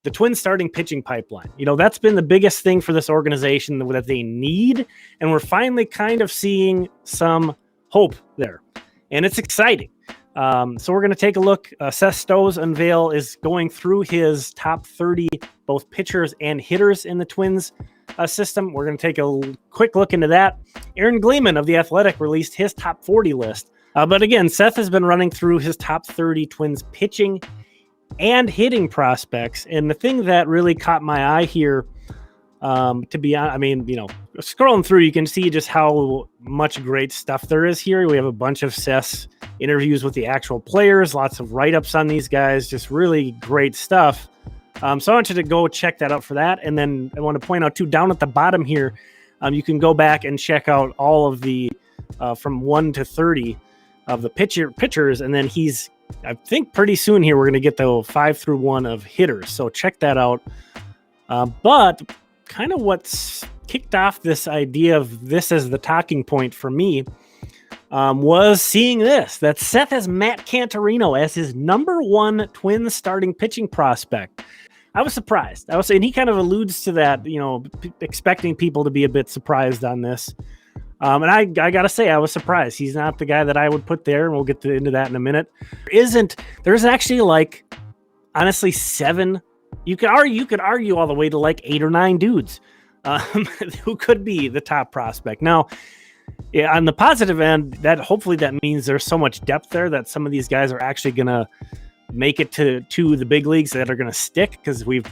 the Twins starting pitching pipeline. That's been the biggest thing for this organization that they need, and we're finally kind of seeing some hope there, and it's exciting. So we're going to take a look. Seth Stohs is going through his top 30, both pitchers and hitters in the Twins system. We're going to take a quick look into that. Aaron Gleeman of The Athletic released his top 40 list. But again, Seth has been running through his top 30 Twins pitching and hitting prospects. And the thing that really caught my eye here, to be honest, scrolling through, you can see just how much great stuff there is here. We have a bunch of Seth's interviews with the actual players, lots of write-ups on these guys, just really great stuff. So I want you to go check that out for that. And then I want to point out too, down at the bottom here, you can go back and check out all of the from 1 to 30 of the pitchers. And then I think pretty soon here, we're going to get the 5 through 1 of hitters. So check that out. But kind of what's kicked off this idea of this as the talking point for me was seeing that Seth has Matt Canterino as his number 1 Twins starting pitching prospect. I was surprised. And he kind of alludes to that, expecting people to be a bit surprised on this. And I got to say, I was surprised. He's not the guy that I would put there, and we'll get into that in a minute. There's actually honestly 7. You could argue all the way to 8 or 9 dudes who could be the top prospect. Now, on the positive end, hopefully that means there's so much depth there that some of these guys are actually going to make it to the big leagues that are going to stick, because we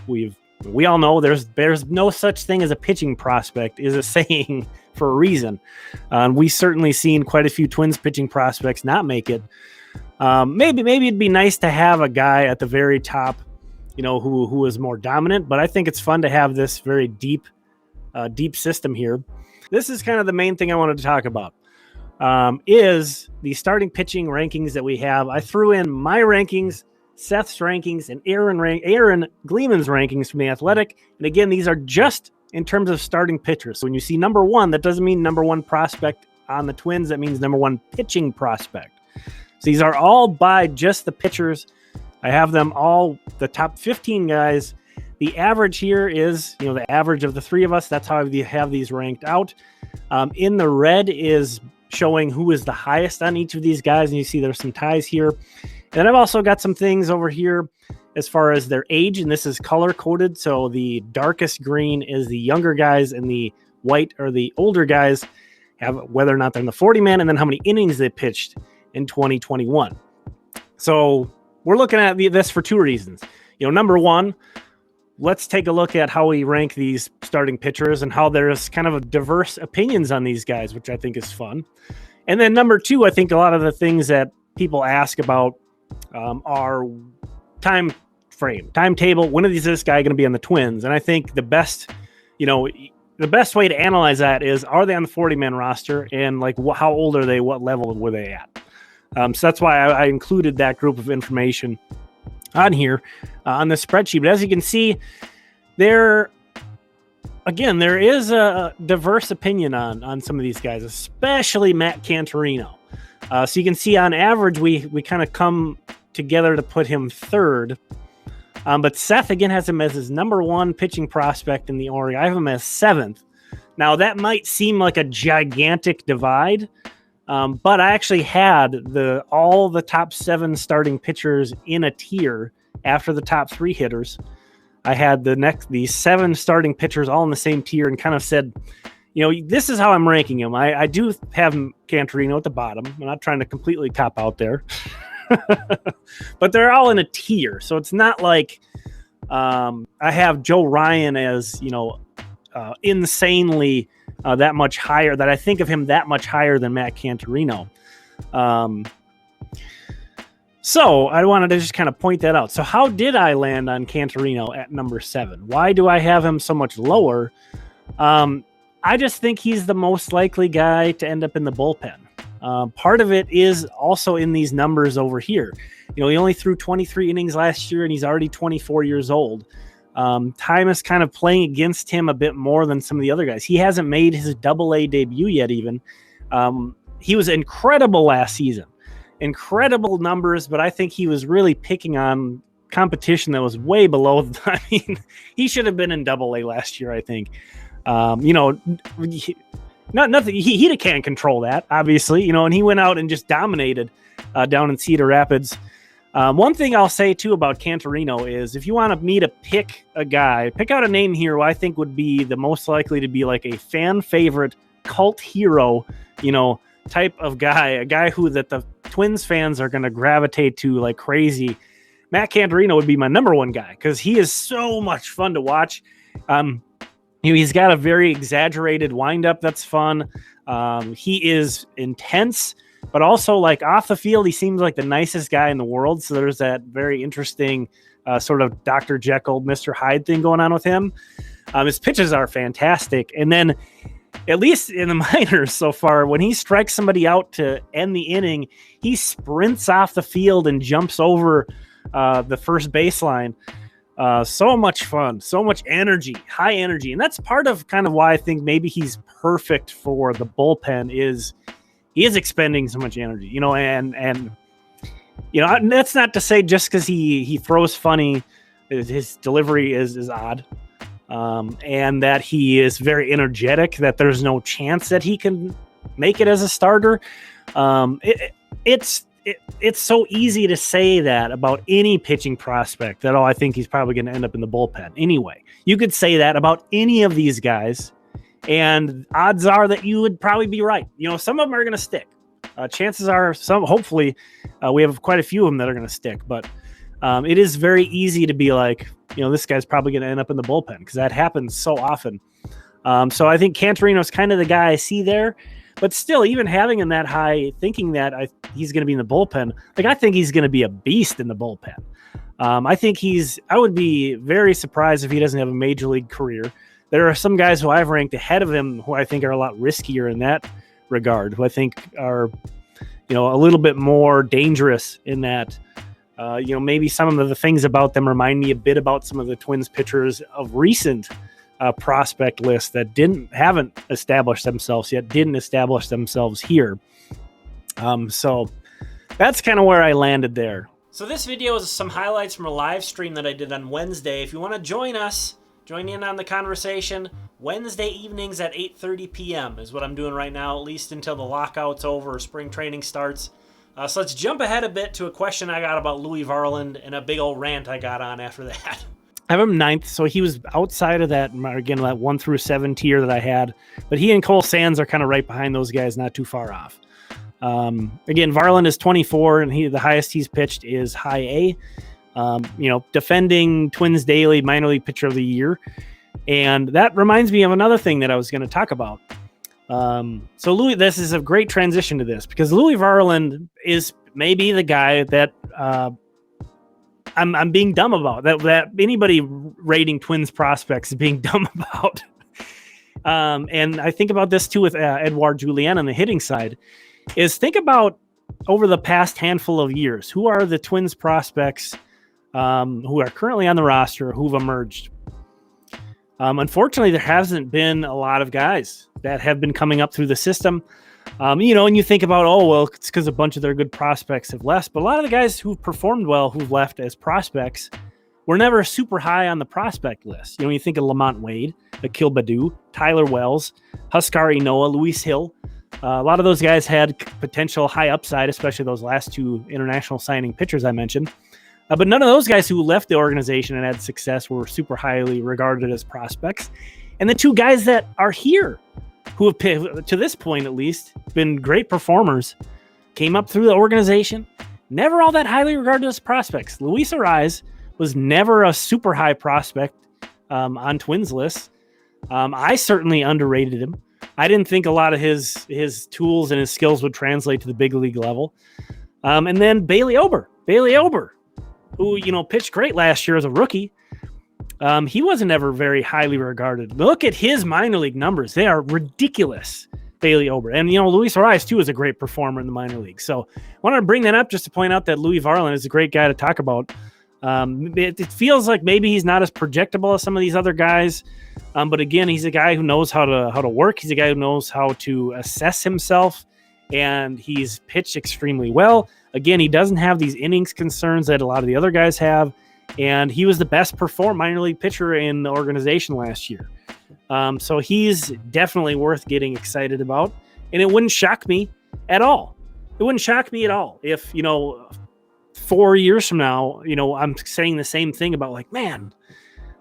all know there's no such thing as a pitching prospect is a saying for a reason. We certainly seen quite a few Twins pitching prospects not make it. Maybe it'd be nice to have a guy at the very top, who is more dominant, but I think it's fun to have this very deep system here. This is kind of the main thing I wanted to talk about, is the starting pitching rankings that we have. I threw in my rankings, Seth's rankings, and Aaron Gleeman's rankings from The Athletic. And again, these are just in terms of starting pitchers. So when you see number 1, that doesn't mean number 1 prospect on the Twins. That means number 1 pitching prospect. So these are all by just the pitchers. I have them all, the top 15 guys. The average here is, the average of the 3 of us. That's how I have these ranked out. In the red is showing who is the highest on each of these guys. And you see there's some ties here. And I've also got some things over here as far as their age. And this is color coded. So the darkest green is the younger guys, and the white are the older guys, have whether or not they're in the 40-man, and then how many innings they pitched in 2021. So we're looking at this for 2 reasons. Number 1, let's take a look at how we rank these starting pitchers and how there's kind of diverse opinions on these guys, which I think is fun. And then number 2, I think a lot of the things that people ask about are time frame, timetable. When is this guy going to be on the Twins? And I think the best way to analyze that is, are they on the 40-man roster? And how old are they? What level were they at? So that's why I included that group of information on here on the spreadsheet. But as you can see, there is a diverse opinion on some of these guys, especially Matt Canterino. So you can see on average, we kind of come together to put him 3rd. But Seth, again, has him as his number 1 pitching prospect in the org. I have him as 7th. Now, that might seem like a gigantic divide, but I actually had all the top 7 starting pitchers in a tier after the top 3 hitters. I had the 7 starting pitchers all in the same tier, and kind of said, this is how I'm ranking them. I do have Canterino at the bottom. I'm not trying to completely cop out there. But they're all in a tier. So it's not like I have Joe Ryan as, insanely that much higher, that I think of him that much higher than Matt Canterino. So I wanted to just kind of point that out. So how did I land on Canterino at number 7? Why do I have him so much lower? I just think he's the most likely guy to end up in the bullpen. Part of it is also in these numbers over here. He only threw 23 innings last year, and he's already 24 years old. Time is kind of playing against him a bit more than some of the other guys. He hasn't made his AA debut yet even. He was incredible last season. Incredible numbers, but I think he was really picking on competition that was way below. I mean, he should have been in Double-A last year, I think. Nothing. He can't control that, obviously. And he went out and just dominated down in Cedar Rapids. One thing I'll say too about Canterino is, if you want me to pick a guy, pick out a name here who I think would be the most likely to be like a fan favorite, cult hero, type of guy, a guy who that the Twins fans are going to gravitate to like crazy. Matt Canterino would be my number one guy because he is so much fun to watch. He's got a very exaggerated windup that's fun. He is intense, but also like off the field, he seems like the nicest guy in the world. So there's that very interesting sort of Dr. Jekyll, Mr. Hyde thing going on with him. His pitches are fantastic. And then at least in the minors so far, when he strikes somebody out to end the inning, he sprints off the field and jumps over the first baseline. So much fun, so much energy, high energy. And that's part of kind of why I think maybe he's perfect for the bullpen is he is expending so much energy, and that's not to say just because he throws funny, his delivery is odd. And that he is very energetic, that there's no chance that he can make it as a starter. It's so easy to say that about any pitching prospect that, I think he's probably going to end up in the bullpen. Anyway, you could say that about any of these guys, and odds are that you would probably be right. Some of them are going to stick. Chances are hopefully, we have quite a few of them that are going to stick, but it is very easy to be like, this guy's probably going to end up in the bullpen because that happens so often. So I think Canterino's kind of the guy I see there, but still, even having him that high, thinking that he's going to be in the bullpen, I think he's going to be a beast in the bullpen. I would be very surprised if he doesn't have a major league career. There are some guys who I've ranked ahead of him who I think are a lot riskier in that regard, who I think are, a little bit more dangerous in that. Maybe some of the things about them remind me a bit about some of the Twins pitchers of recent prospect lists that haven't established themselves yet, didn't establish themselves here. So that's kind of where I landed there. So this video is some highlights from a live stream that I did on Wednesday. If you want to join in on the conversation, Wednesday evenings at 8:30 p.m. is what I'm doing right now, at least until the lockout's over or spring training starts. So let's jump ahead a bit to a question I got about Louie Varland and a big old rant I got on after that. I have him 9th, so he was outside of that, again, that 1 through 7 tier that I had. But he and Cole Sands are kind of right behind those guys, not too far off. Again, Varland is 24, and the highest he's pitched is high A. Defending Twins Daily Minor League Pitcher of the Year. And that reminds me of another thing that I was going to talk about. So Louie, this is a great transition to this because Louie Varland is maybe the guy that I'm being dumb about, that anybody rating Twins prospects is being dumb about. And I think about this too with Edouard Julien on the hitting side, is think about over the past handful of years, who are the Twins prospects who are currently on the roster who've emerged? Unfortunately, there hasn't been a lot of guys that have been coming up through the system. And you think about, it's because a bunch of their good prospects have left. But a lot of the guys who've performed well, who've left as prospects, were never super high on the prospect list. You think of Lamont Wade, Akil Baddoo, Tyler Wells, Huskar Noah, Luis Hill. A lot of those guys had potential high upside, especially those last two international signing pitchers I mentioned. But none of those guys who left the organization and had success were super highly regarded as prospects. And the two guys that are here, who have, to this point at least, been great performers, came up through the organization, never all that highly regarded as prospects. Luis Arraez was never a super high prospect on Twins lists. I certainly underrated him. I didn't think a lot of his tools and his skills would translate to the big league level. And then Bailey Ober, who, pitched great last year as a rookie. He wasn't ever very highly regarded. Look at his minor league numbers. They are ridiculous, Bailey Ober. And, Luis Arraez, too, is a great performer in the minor league. So I wanted to bring that up just to point out that Louie Varland is a great guy to talk about. It feels like maybe he's not as projectable as some of these other guys. But again, he's a guy who knows how to work. He's a guy who knows how to assess himself. And he's pitched extremely well. Again, he doesn't have these innings concerns that a lot of the other guys have. and he was the best minor league pitcher in the organization last year. So he's definitely worth getting excited about, and it wouldn't shock me at all. It wouldn't shock me at all if, 4 years from now, I'm saying the same thing about like, man,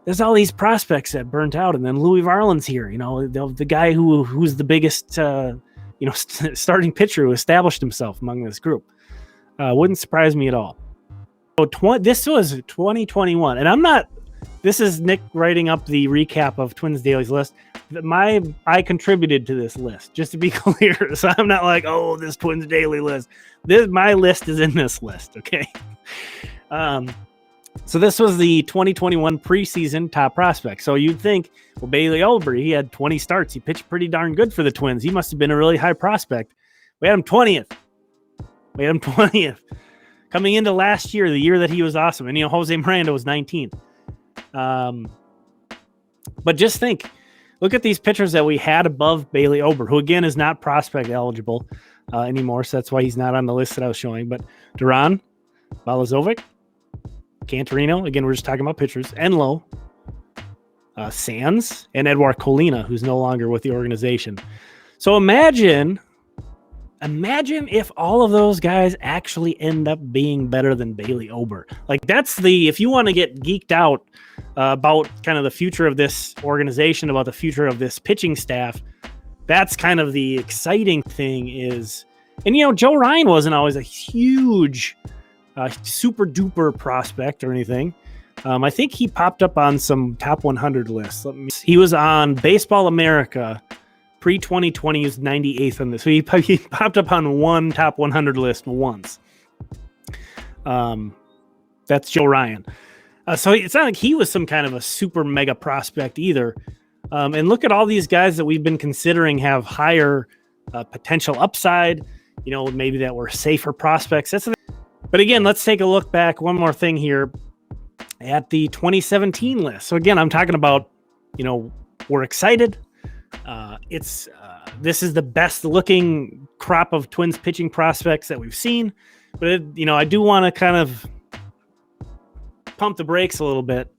there's all these prospects that burnt out, and then Louie Varland's here, the guy who's the biggest, starting pitcher who established himself among this group. Wouldn't surprise me at all. So this was 2021, and this is Nick writing up the recap of Twins Daily's list. I contributed to this list, just to be clear. So I'm not like, oh, this Twins Daily list. My list is in this list, okay? So this was the 2021 preseason top prospect. So you'd think, well, Bailey Ober, he had 20 starts. He pitched pretty darn good for the Twins. He must have been a really high prospect. We had him 20th. Coming into last year, the year that he was awesome. And, Jose Miranda was 19th. But just look at these pitchers that we had above Bailey Ober, who again is not prospect eligible anymore. So that's why he's not on the list that I was showing. But Duran, Balazovic, Canterino, again, we're just talking about pitchers, Enlow, Sands, and Edward Colina, who's no longer with the organization. So imagine if all of those guys actually end up being better than Bailey Ober. Like, if you want to get geeked out about kind of the future of this organization, about the future of this pitching staff, that's kind of the exciting thing is, and Joe Ryan wasn't always a huge, super duper prospect or anything. I think he popped up on some top 100 lists. He was on Baseball America pre-2020. He was 98th on this. So he popped up on one top 100 list once. That's Joe Ryan. So it's not like he was some kind of a super mega prospect either. And look at all these guys that we've been considering have higher potential upside, maybe that were safer prospects. But again, let's take a look back. One more thing here at the 2017 list. So again, I'm talking about, we're excited. This is the best looking crop of Twins pitching prospects that we've seen. But, I do want to kind of pump the brakes a little bit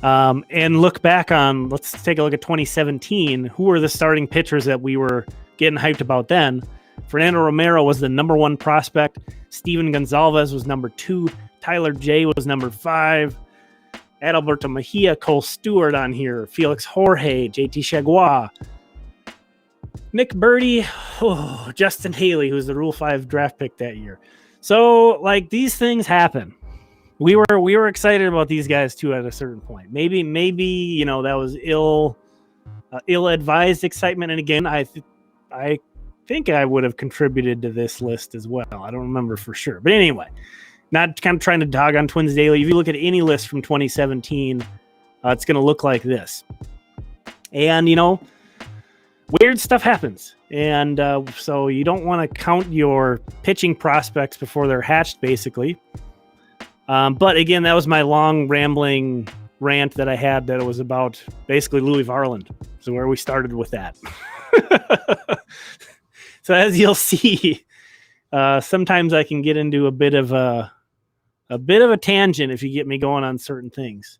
and look back on, let's take a look at 2017. Who were the starting pitchers that we were getting hyped about then? Fernando Romero was the number 1 prospect. Steven Gonzalez was number 2. Tyler J was number 5. Adalberto Mejia, Cole Stewart on here. Felix Jorge, JT Chagua. Nick Birdie, Justin Haley, who's the Rule 5 draft pick that year. So, these things happen. We were excited about these guys too at a certain point. Maybe that was ill-advised excitement. And again, I think I would have contributed to this list as well. I don't remember for sure. But anyway, not kind of trying to dog on Twins Daily. If you look at any list from 2017, it's going to look like this. And, weird stuff happens. And so you don't want to count your pitching prospects before they're hatched, basically. But again, that was my long rambling rant that I had that it was about basically Louie Varland. So where we started with that. So as you'll see, sometimes I can get into a bit of a tangent if you get me going on certain things.